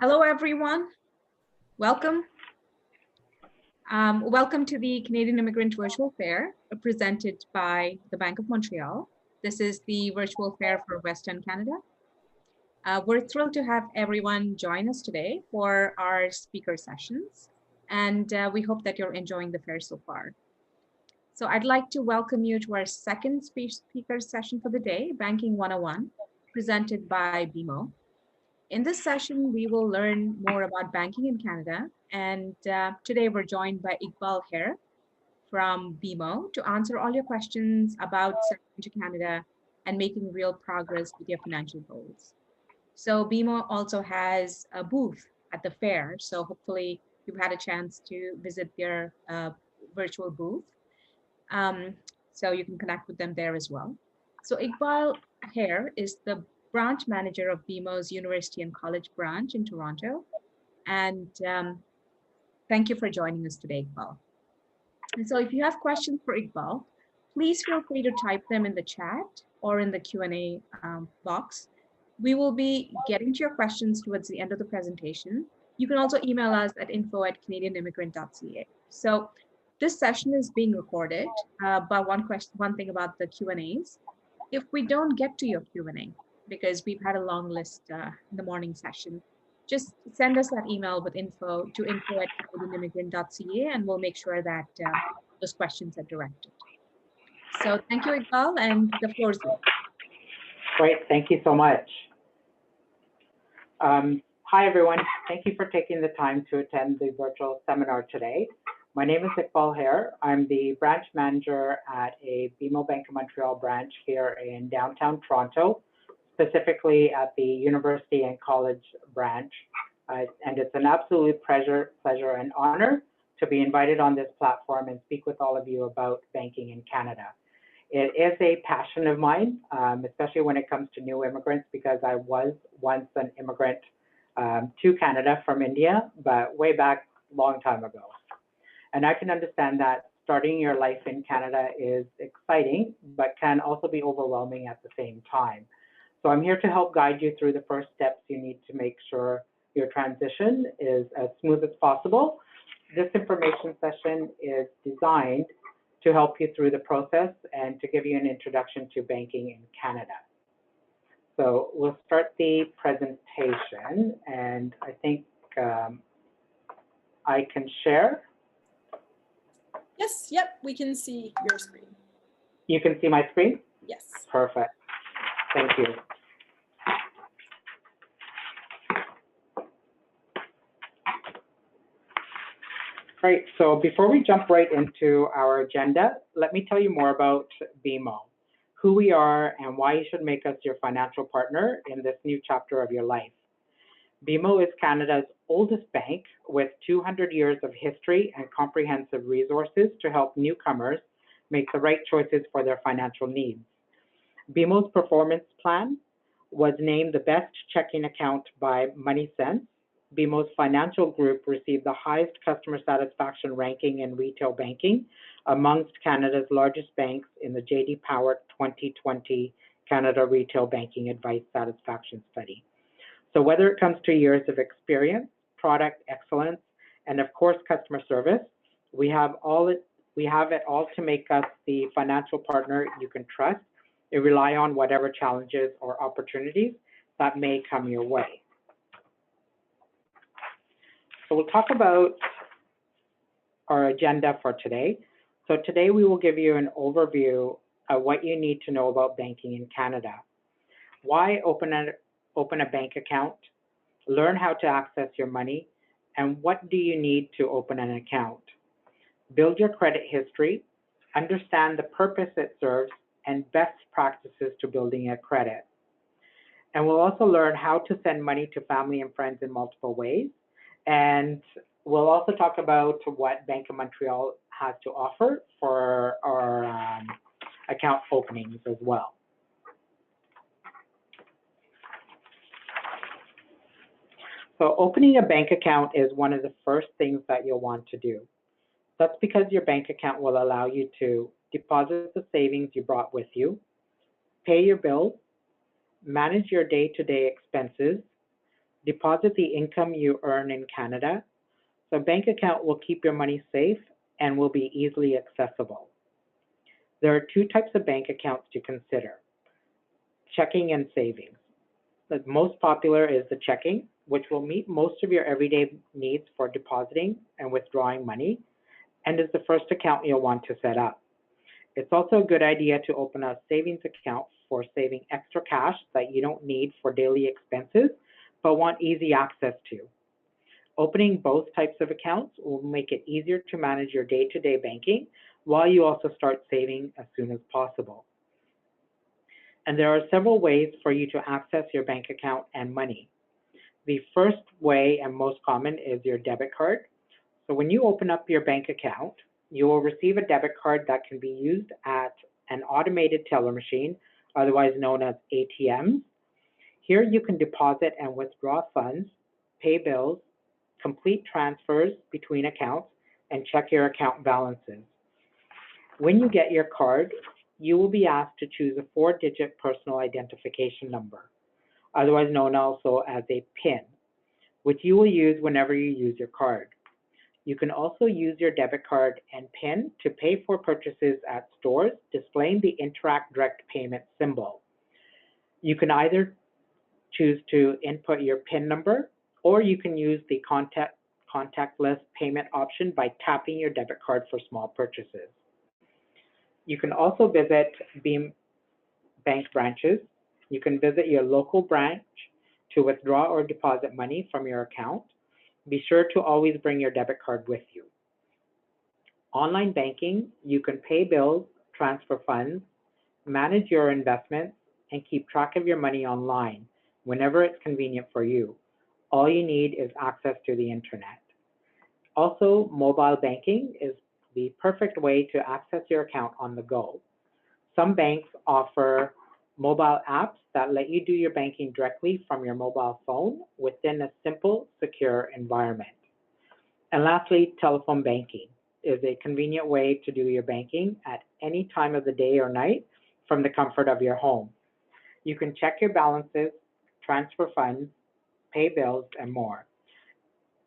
Hello, everyone. Welcome. Welcome to the Canadian Immigrant Virtual Fair presented by the Bank of Montreal. This is the virtual fair for Western Canada. We're thrilled to have everyone join us today for our speaker sessions, and we hope that you're enjoying the fair so far. So I'd like to welcome you to our second speaker session for the day, Banking 101, presented by BMO. In this session, we will learn more about banking in Canada. And today we're joined by Iqbal Haer from BMO to answer all your questions about settling to Canada and making real progress with your financial goals. So BMO also has a booth at the fair. So hopefully you've had a chance to visit their virtual booth. So you can connect with them there as well. So Iqbal Haer is the branch manager of BMO's University and College branch in Toronto. And thank you for joining us today, Iqbal. And so if you have questions for Iqbal, please feel free to type them in the chat or in the Q&A box. We will be getting to your questions towards the end of the presentation. You can also email us at info@canadianimmigrant.ca. So this session is being recorded, but one thing about the Q&As, if we don't get to your Q&A, because we've had a long list in the morning session, just send us that email with info@canadianimmigrant.ca and we'll make sure that those questions are directed. So thank you, Iqbal, and the floor is yours. Great, thank you so much. Hi, everyone. Thank you for taking the time to attend the virtual seminar today. My name is Iqbal Haer. I'm the branch manager at a BMO Bank of Montreal branch here in downtown Toronto, specifically at the University and College branch. And it's an absolute pleasure and honor to be invited on this platform and speak with all of you about banking in Canada. It is a passion of mine, especially when it comes to new immigrants, because I was once an immigrant to Canada from India, but way back a long time ago. And I can understand that starting your life in Canada is exciting, but can also be overwhelming at the same time. So I'm here to help guide you through the first steps you need to make sure your transition is as smooth as possible. This information session is designed to help you through the process and to give you an introduction to banking in Canada. So we'll start the presentation, and I think I can share. Yes, yep, we can see your screen. You can see my screen? Yes. Perfect. Thank you. Right, so before we jump right into our agenda, let me tell you more about BMO, who we are and why you should make us your financial partner in this new chapter of your life. BMO is Canada's oldest bank with 200 years of history and comprehensive resources to help newcomers make the right choices for their financial needs. BMO's performance plan was named the best checking account by MoneySense. BMO's financial group received the highest customer satisfaction ranking in retail banking amongst Canada's largest banks in the J.D. Power 2020 Canada Retail Banking Advice Satisfaction Study. So whether it comes to years of experience, product excellence, and of course customer service, we have it all to make us the financial partner you can trust and rely on whatever challenges or opportunities that may come your way. So we'll talk about our agenda for today. So today we will give you an overview of what you need to know about banking in Canada. Why open a bank account, learn how to access your money, and what do you need to open an account. Build your credit history, understand the purpose it serves, and best practices to building a credit. And we'll also learn how to send money to family and friends in multiple ways. And we'll also talk about what Bank of Montreal has to offer for our account openings as well. So opening a bank account is one of the first things that you'll want to do. That's because your bank account will allow you to deposit the savings you brought with you, pay your bills, manage your day-to-day expenses, Deposit the income you earn in Canada. So a bank account will keep your money safe and will be easily accessible. There are two types of bank accounts to consider: checking and savings. The most popular is the checking, which will meet most of your everyday needs for depositing and withdrawing money, and is the first account you'll want to set up. It's also a good idea to open a savings account for saving extra cash that you don't need for daily expenses, but want easy access to. Opening both types of accounts will make it easier to manage your day-to-day banking while you also start saving as soon as possible. And there are several ways for you to access your bank account and money. The first way and most common is your debit card. So when you open up your bank account, you will receive a debit card that can be used at an automated teller machine, otherwise known as ATMs. Here you can deposit and withdraw funds, pay bills, complete transfers between accounts, and check your account balances. When you get your card, you will be asked to choose a 4-digit personal identification number, otherwise known also as a PIN, which you will use whenever you use your card. You can also use your debit card and PIN to pay for purchases at stores displaying the Interact Direct Payment symbol. You can either choose to input your PIN number, or you can use the contactless payment option by tapping your debit card for small purchases. You can also visit BMO bank branches. You can visit your local branch to withdraw or deposit money from your account. Be sure to always bring your debit card with you. Online banking, you can pay bills, transfer funds, manage your investments, and keep track of your money online whenever it's convenient for you. All you need is access to the internet. Also, mobile banking is the perfect way to access your account on the go. Some banks offer mobile apps that let you do your banking directly from your mobile phone within a simple, secure environment. And lastly, telephone banking is a convenient way to do your banking at any time of the day or night from the comfort of your home. You can check your balances, transfer funds, pay bills, and more.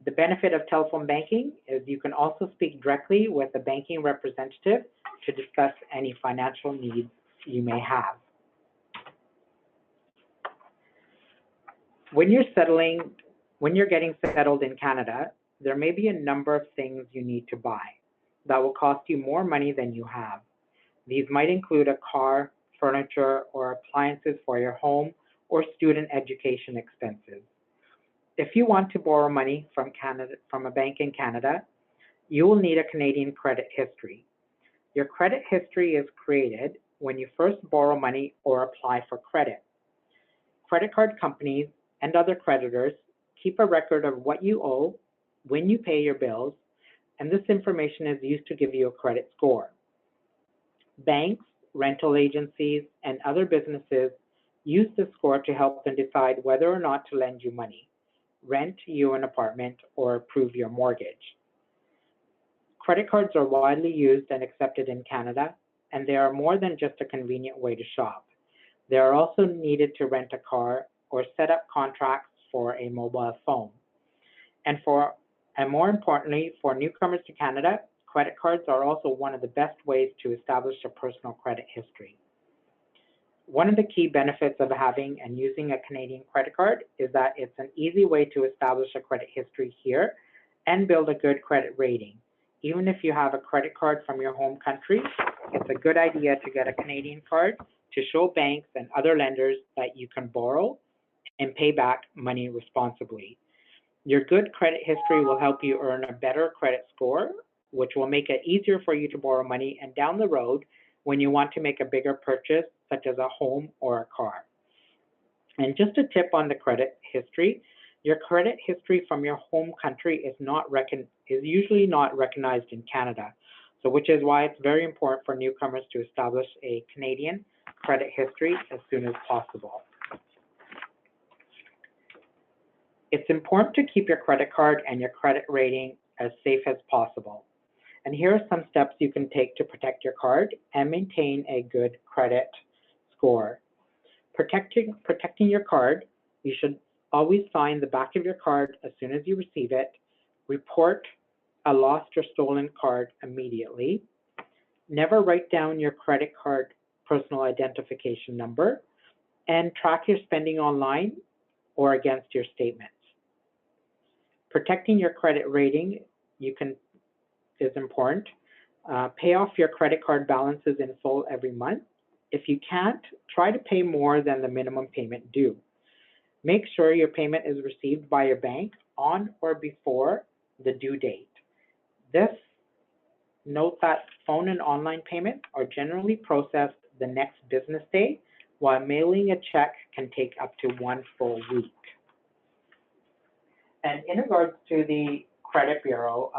The benefit of telephone banking is you can also speak directly with a banking representative to discuss any financial needs you may have. When you're getting settled in Canada, there may be a number of things you need to buy that will cost you more money than you have. These might include a car, furniture, or appliances for your home, or student education expenses. If you want to borrow money from a bank in Canada, you will need a Canadian credit history. Your credit history is created when you first borrow money or apply for credit. Credit card companies and other creditors keep a record of what you owe, when you pay your bills, and this information is used to give you a credit score. Banks, rental agencies, and other businesses use this score to help them decide whether or not to lend you money, rent you an apartment, or approve your mortgage. Credit cards are widely used and accepted in Canada, and they are more than just a convenient way to shop. They are also needed to rent a car or set up contracts for a mobile phone. And more importantly, for newcomers to Canada, credit cards are also one of the best ways to establish a personal credit history. One of the key benefits of having and using a Canadian credit card is that it's an easy way to establish a credit history here and build a good credit rating. Even if you have a credit card from your home country, it's a good idea to get a Canadian card to show banks and other lenders that you can borrow and pay back money responsibly. Your good credit history will help you earn a better credit score, which will make it easier for you to borrow money and down the road when you want to make a bigger purchase, such as a home or a car. And just a tip on the credit history, your credit history from your home country is usually not recognized in Canada, so which is why it's very important for newcomers to establish a Canadian credit history as soon as possible. It's important to keep your credit card and your credit rating as safe as possible. And here are some steps you can take to protect your card and maintain a good credit score. Protecting your card, you should Always sign the back of your card as soon as you receive it. Report a lost or stolen card immediately. Never write down your credit card personal identification number, and track your spending online or against your statements. Protecting your credit rating is important. Pay off your credit card balances in full every month. If you can't, try to pay more than the minimum payment due. Make sure your payment is received by your bank on or before the due date. Note that phone and online payments are generally processed the next business day, while mailing a check can take up to 1 full week. And in regards to the credit bureau,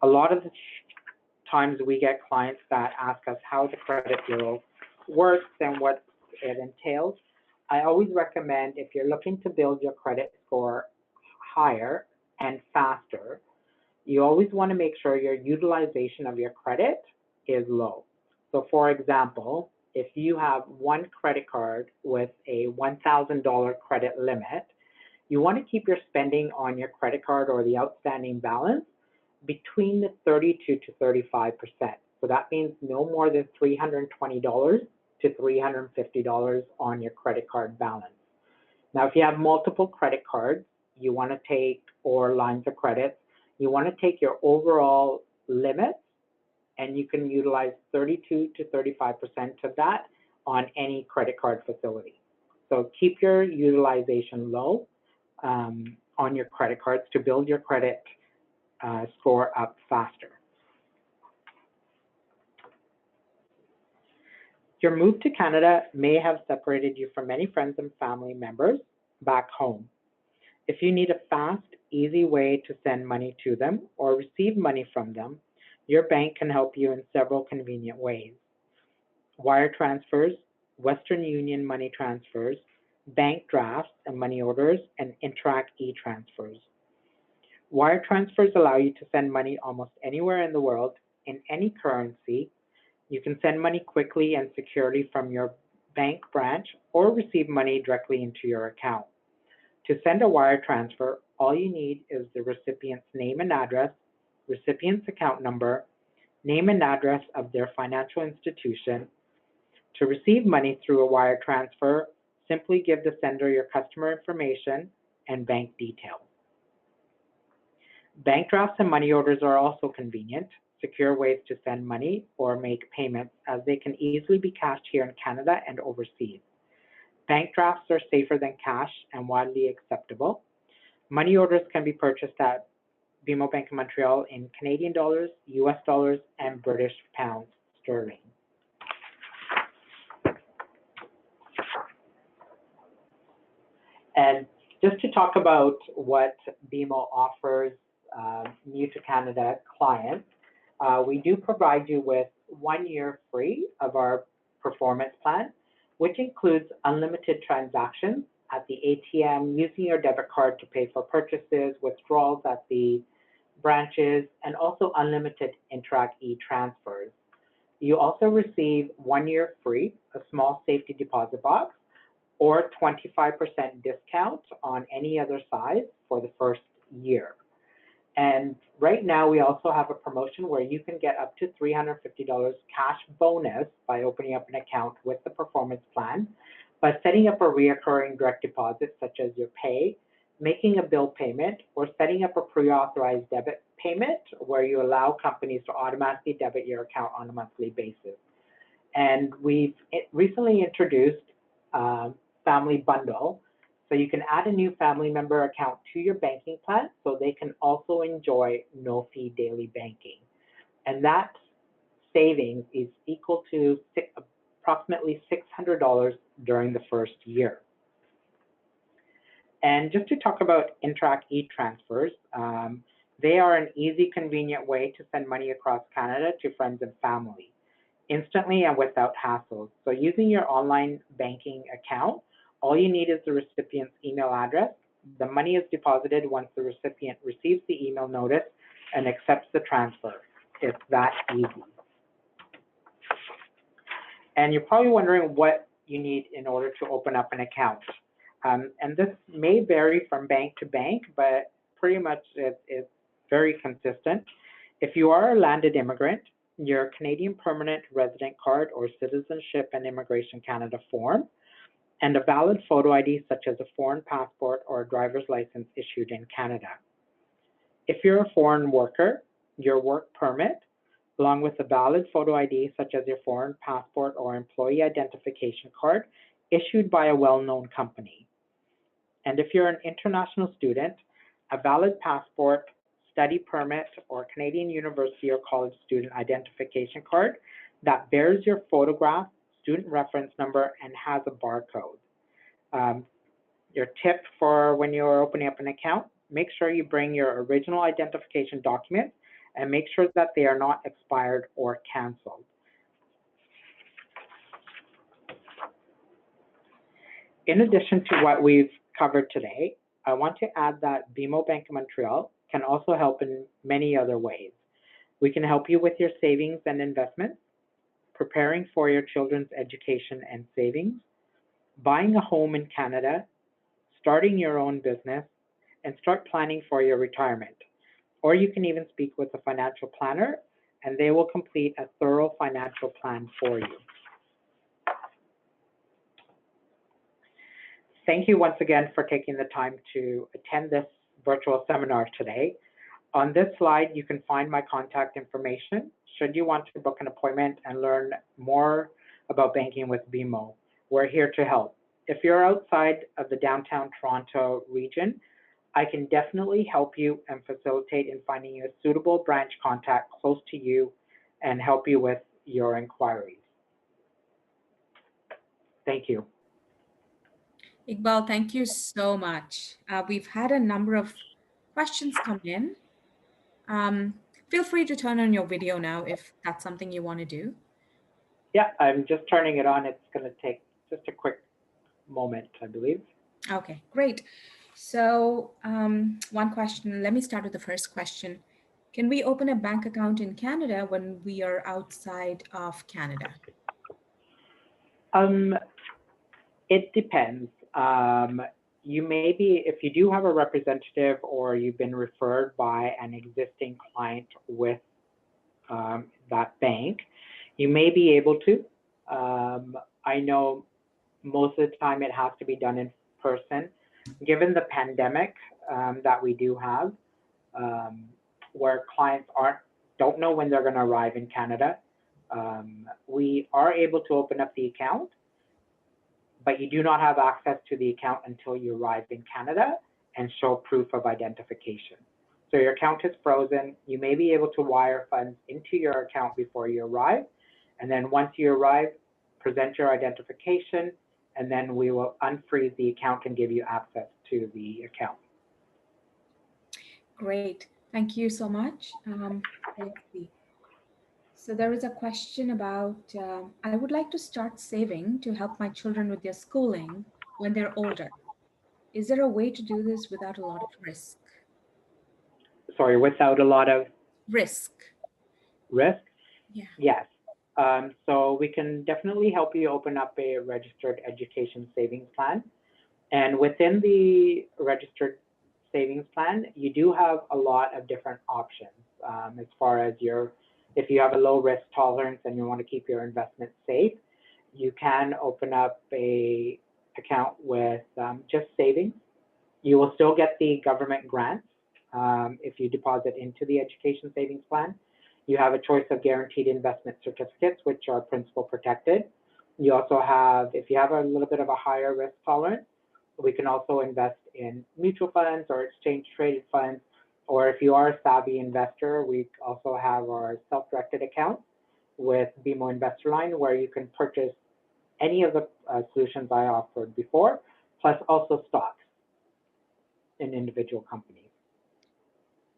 a lot of the times we get clients that ask us how the credit bureau works and what it entails. I always recommend, if you're looking to build your credit score higher and faster, you always want to make sure your utilization of your credit is low. So for example, if you have one credit card with a $1,000 credit limit, you want to keep your spending on your credit card or the outstanding balance between the 32 to 35%. So that means no more than $320 to $350 on your credit card balance. Now, if you have multiple credit cards you want to take, or lines of credit, you want to take your overall limit, and you can utilize 32 to 35% of that on any credit card facility. So keep your utilization low on your credit cards to build your credit score up faster. Your move to Canada may have separated you from many friends and family members back home. If you need a fast, easy way to send money to them or receive money from them, your bank can help you in several convenient ways. Wire transfers, Western Union money transfers, bank drafts and money orders, and Interac e-transfers. Wire transfers allow you to send money almost anywhere in the world in any currency. You can send money quickly and securely from your bank branch or receive money directly into your account. To send a wire transfer, all you need is the recipient's name and address, recipient's account number, name and address of their financial institution. To receive money through a wire transfer, simply give the sender your customer information and bank details. Bank drafts and money orders are also convenient, secure ways to send money or make payments, as they can easily be cashed here in Canada and overseas. Bank drafts are safer than cash and widely acceptable. Money orders can be purchased at BMO Bank of Montreal in Canadian dollars, US dollars, and British pounds sterling. And just to talk about what BMO offers new to Canada clients, we do provide you with 1 year free of our performance plan, which includes unlimited transactions at the ATM, using your debit card to pay for purchases, withdrawals at the branches, and also unlimited Interac e-transfers. You also receive 1 year free, a small safety deposit box, or 25% discount on any other size for the first year. And right now, we also have a promotion where you can get up to $350 cash bonus by opening up an account with the performance plan, by setting up a reoccurring direct deposit, such as your pay, making a bill payment, or setting up a pre-authorized debit payment where you allow companies to automatically debit your account on a monthly basis. And we've recently introduced Family Bundle, so you can add a new family member account to your banking plan so they can also enjoy no-fee daily banking. And that savings is equal to approximately $600 during the first year. And just to talk about Interac e-transfers, they are an easy, convenient way to send money across Canada to friends and family, instantly and without hassles. So using your online banking account, all you need is the recipient's email address. The money is deposited once the recipient receives the email notice and accepts the transfer. It's that easy. And you're probably wondering what you need in order to open up an account. And this may vary from bank to bank, but pretty much it's very consistent. If you are a landed immigrant, your Canadian Permanent Resident Card or Citizenship and Immigration Canada form, and a valid photo ID such as a foreign passport or a driver's license issued in Canada. If you're a foreign worker, your work permit, along with a valid photo ID such as your foreign passport or employee identification card issued by a well-known company. And if you're an international student, a valid passport, study permit, or Canadian university or college student identification card that bears your photograph, student reference number, and has a barcode. Your tip for when you're opening up an account, make sure you bring your original identification documents and make sure that they are not expired or canceled. In addition to what we've covered today, I want to add that BMO Bank of Montreal can also help in many other ways. We can help you with your savings and investments, preparing for your children's education and savings, buying a home in Canada, starting your own business, and start planning for your retirement. Or you can even speak with a financial planner, and they will complete a thorough financial plan for you. Thank you once again for taking the time to attend this virtual seminar today. On this slide, you can find my contact information should you want to book an appointment and learn more about banking with BMO. We're here to help. If you're outside of the downtown Toronto region, I can definitely help you and facilitate in finding you a suitable branch contact close to you and help you with your inquiries. Thank you. Iqbal, thank you so much. We've had a number of questions come in. Feel free to turn on your video now if that's something you want to do. Yeah, I'm just turning it on. It's going to take just a quick moment, I believe. Okay, great. So one question, let me start with the first question. Can we open a bank account in Canada when we are outside of Canada? It depends. You may be, if you do have a representative or you've been referred by an existing client with that bank, you may be able to. I know most of the time it has to be done in person. Given the pandemic that we do have, where clients don't know when they're going to arrive in Canada, we are able to open up the account, but you do not have access to the account until you arrive in Canada and show proof of identification. So your account is frozen. You may be able to wire funds into your account before you arrive. And then once you arrive, present your identification, and then we will unfreeze the account and give you access to the account. Great. Thank you so much. Let's see. So there is a question about, I would like to start saving to help my children with their schooling when they're older. Is there a way to do this without a lot of risk? Sorry, without a lot of risk? Risk? Yeah. Yes. So we can definitely help you open up a registered education savings plan. And within the registered savings plan, you do have a lot of different options as far as if you have a low risk tolerance and you want to keep your investment safe, you can open up a account with just savings. You will still get the government grants if you deposit into the education savings plan. You have a choice of guaranteed investment certificates, which are principal protected. You also have, if you have a little bit of a higher risk tolerance, we can also invest in mutual funds or exchange traded funds. Or if you are a savvy investor, we also have our self-directed account with BMO Investor Line, where you can purchase any of the solutions I offered before, plus also stocks in individual companies.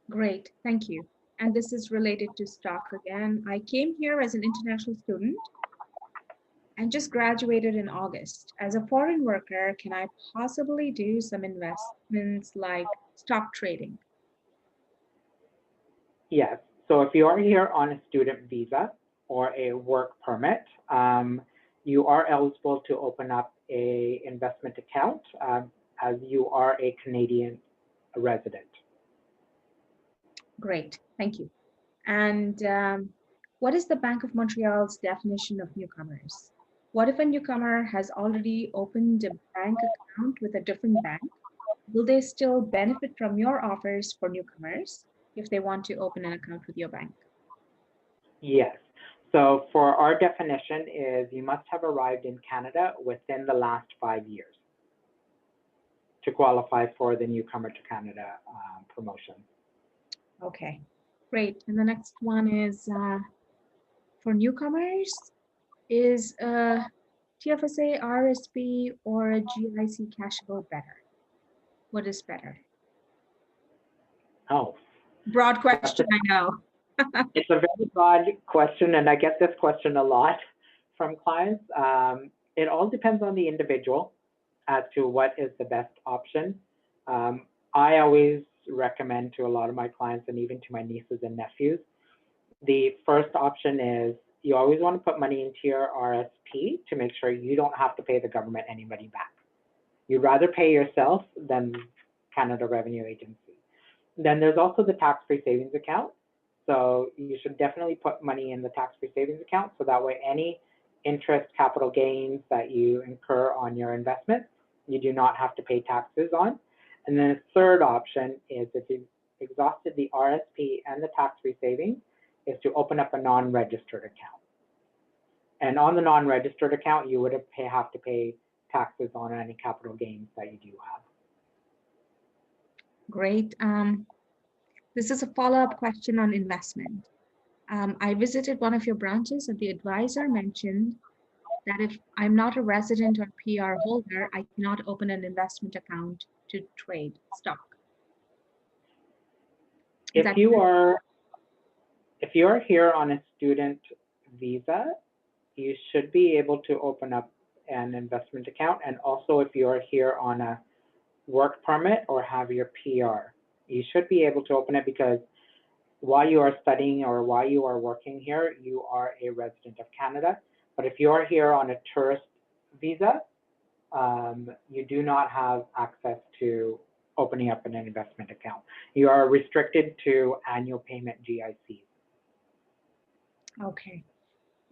Great, thank you. And this is related to stock again. I came here as an international student and just graduated in August. As a foreign worker, can I possibly do some investments like stock trading? Yes, so if you are here on a student visa or a work permit, you are eligible to open up a investment account. as you are a Canadian resident. Great, thank you. And what is the Bank of Montreal's definition of newcomers? What if a newcomer has already opened a bank account with a different bank? Will they still benefit from your offers for newcomers if they want to open an account with your bank? Yes. So for our definition is you must have arrived in Canada within the last 5 years to qualify for the Newcomer to Canada promotion. Okay, great. And the next one is for newcomers, is a TFSA, RRSP, or a GIC cashable better? What is better? Oh, Broad question, I know. it's a very broad question, and I get this question a lot from clients. It all depends on the individual as to what is the best option. I always recommend to a lot of my clients and even to my nieces and nephews, the first option is you always want to put money into your RSP to make sure you don't have to pay the government any money back. You'd rather pay yourself than Canada Revenue Agency. Then there's also the tax-free savings account. So you should definitely put money in the tax-free savings account so that way any interest, capital gains that you incur on your investment, you do not have to pay taxes on. And then a third option is if you've exhausted the RSP and the tax-free savings, is to open up a non-registered account. And on the non-registered account, you would have to pay taxes on any capital gains that you do have. Great. This is a follow-up question on investment. I visited one of your branches and the advisor mentioned that if I'm not a resident or PR holder, I cannot open an investment account to trade stock. If you are here on a student visa, you should be able to open up an investment account. And also if you're here on a work permit or have your PR, you should be able to open it because while you are studying or while you are working here, you are a resident of Canada. But if you're here on a tourist visa, you do not have access to opening up an investment account. You are restricted to annual payment GICs. Okay.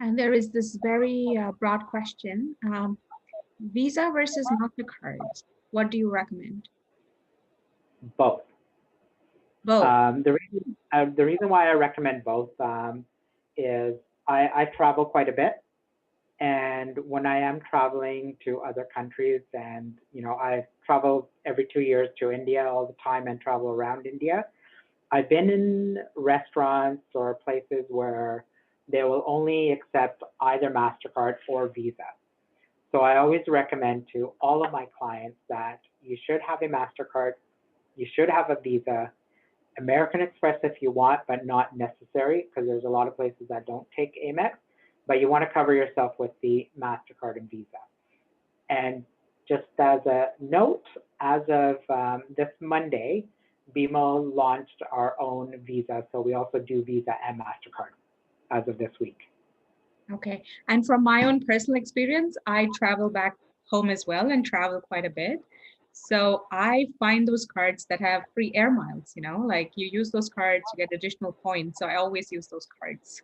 And there is this very broad question. Visa versus Mastercard. What do you recommend? Both. Both. The reason why I recommend both is I travel quite a bit. And when I am traveling to other countries, and I travel every 2 years to India all the time and travel around India, I've been in restaurants or places where they will only accept either Mastercard or Visa. So I always recommend to all of my clients that you should have a Mastercard, you should have a Visa, American Express if you want, but not necessary because there's a lot of places that don't take Amex, but you want to cover yourself with the Mastercard and Visa. And just as a note, as of this Monday, BMO launched our own Visa. So we also do Visa and Mastercard as of this week. Okay. And from my own personal experience, I travel back home as well and travel quite a bit. So I find those cards that have free air miles, like you use those cards, you get additional points. So I always use those cards.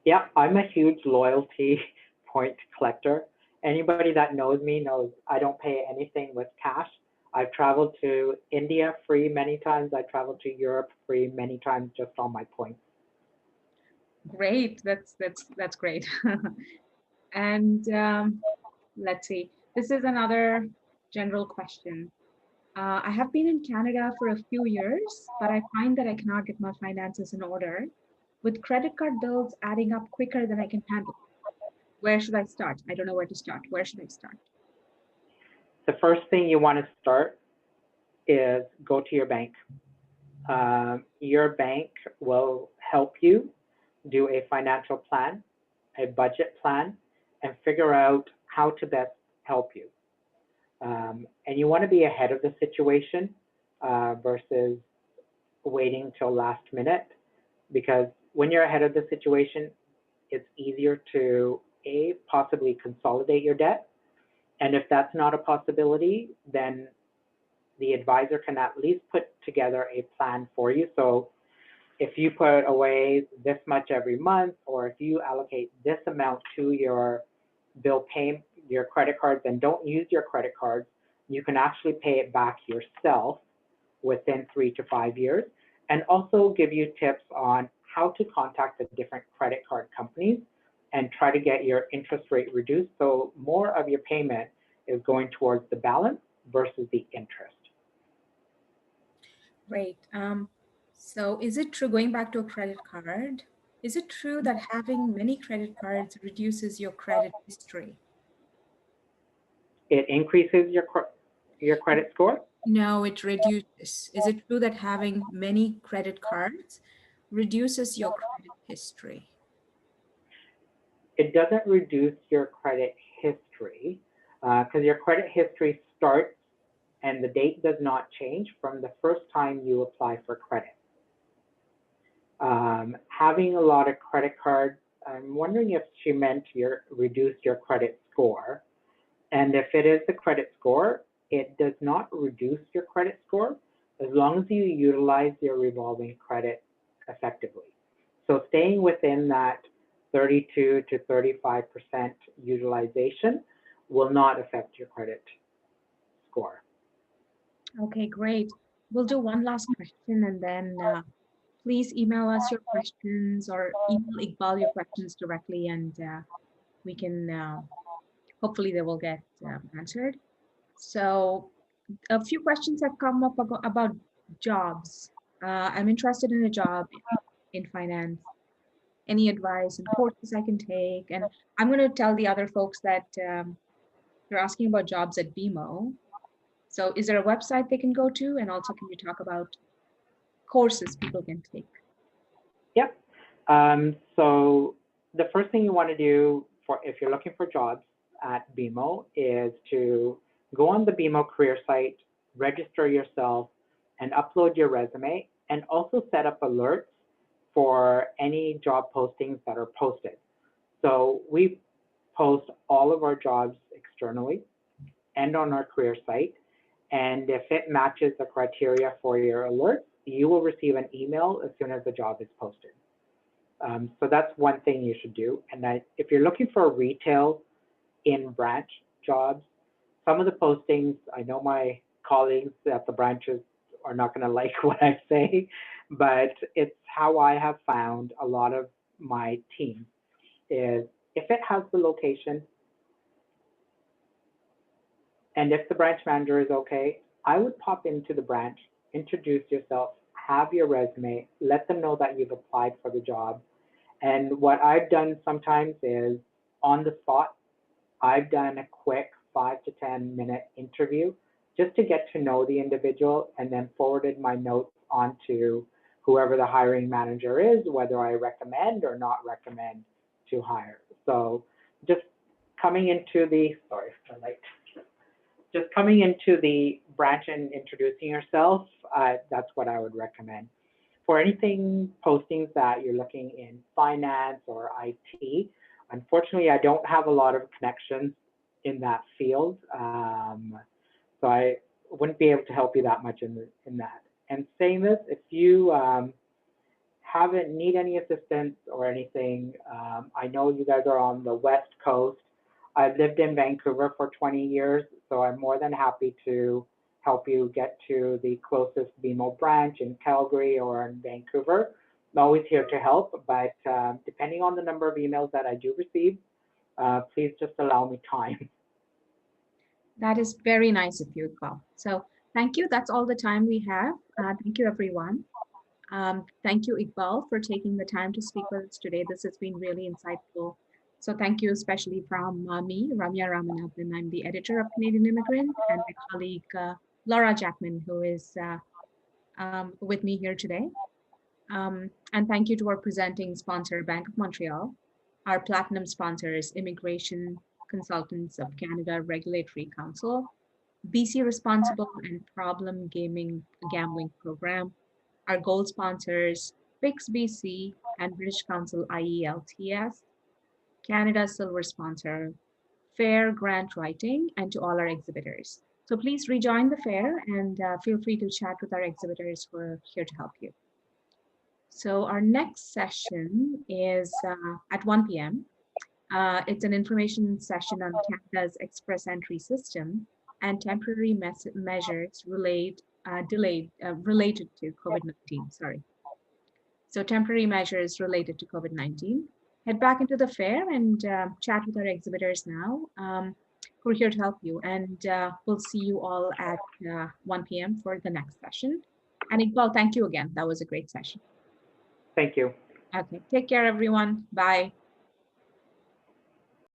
Yeah, I'm a huge loyalty point collector. Anybody that knows me knows I don't pay anything with cash. I've traveled to India free many times. I traveled to Europe free many times just on my points. Great, that's great. And let's see, this is another general question. I have been in Canada for a few years, but I find that I cannot get my finances in order, with credit card bills adding up quicker than I can handle. Where should I start? I don't know where to start. Where should I start? The first thing you want to start is go to your bank. Your bank will help you do a financial plan, a budget plan, and figure out how to best help you. And you want to be ahead of the situation versus waiting till last minute, because when you're ahead of the situation, it's easier to possibly consolidate your debt, And if that's not a possibility, then the advisor can at least put together a plan for you. So if you put away this much every month, or if you allocate this amount to your bill pay, your credit cards, and don't use your credit cards, you can actually pay it back yourself within 3 to 5 years, and also give you tips on how to contact the different credit card companies and try to get your interest rate reduced. So more of your payment is going towards the balance versus the interest. Great. So is it true, going back to a credit card, is it true that having many credit cards reduces your credit history? It increases your credit score. No, it reduces. Is it true that having many credit cards reduces your credit history? It doesn't reduce your credit history because your credit history starts and the date does not change from the first time you apply for credit. Having a lot of credit cards, I'm wondering if she meant reduce your credit score. And if it is the credit score, it does not reduce your credit score as long as you utilize your revolving credit effectively. So staying within that 32 to 35% utilization will not affect your credit score. Okay, great. We'll do one last question, and then please email us your questions or email Iqbal your questions directly, and we can, hopefully they will get answered. So a few questions have come up about jobs. I'm interested in a job in finance. Any advice and courses I can take? And I'm going to tell the other folks that you're asking about jobs at BMO. So is there a website they can go to? And also, can you talk about courses people can take? Yep. So the first thing you want to do if you're looking for jobs at BMO is to go on the BMO career site, register yourself, and upload your resume, and also set up alerts for any job postings that are posted. So we post all of our jobs externally and on our career site. And if it matches the criteria for your alert, you will receive an email as soon as the job is posted. So that's one thing you should do. And if you're looking for retail in-branch jobs, some of the postings, I know my colleagues at the branches are not going to like what I say, but it's how I have found a lot of my team is if it has the location and if the branch manager is okay, I would pop into the branch, introduce yourself, have your resume, let them know that you've applied for the job. And what I've done sometimes is on the spot, I've done a quick 5 to 10 minute interview just to get to know the individual and then forwarded my notes onto whoever the hiring manager is, whether I recommend or not recommend to hire. So just coming into the, just coming into the branch and introducing yourself, that's what I would recommend. For anything postings that you're looking in finance or IT, unfortunately, I don't have a lot of connections in that field. So I wouldn't be able to help you that much in that. And saying this, if you need any assistance or anything, I know you guys are on the West Coast. I've lived in Vancouver for 20 years, so I'm more than happy to help you get to the closest BMO branch in Calgary or in Vancouver. I'm always here to help, but depending on the number of emails that I do receive, please just allow me time. That is very nice of you, Iqbal. So thank you. That's all the time we have. Thank you, everyone. Thank you, Iqbal, for taking the time to speak with us today. This has been really insightful. So thank you especially from me, Ramya Ramanathan. I'm the editor of Canadian Immigrant, and my colleague, Laura Jackman, who is with me here today. And thank you to our presenting sponsor, Bank of Montreal. Our platinum sponsor is Immigration Consultants of Canada Regulatory Council, BC Responsible and Problem Gambling Program. Our gold sponsors, Fix BC and British Council IELTS. Canada's silver sponsor, fair grant writing, and to all our exhibitors. So please rejoin the fair and feel free to chat with our exhibitors who are here to help you. So our next session is at 1 p.m. It's an information session on Canada's express entry system and temporary measures related to COVID-19, sorry. So temporary measures related to COVID-19. Head back into the fair and chat with our exhibitors now. We're here to help you, and we'll see you all at 1 p.m. for the next session. And Iqbal, thank you again. That was a great session. Thank you. Okay, take care, everyone. Bye.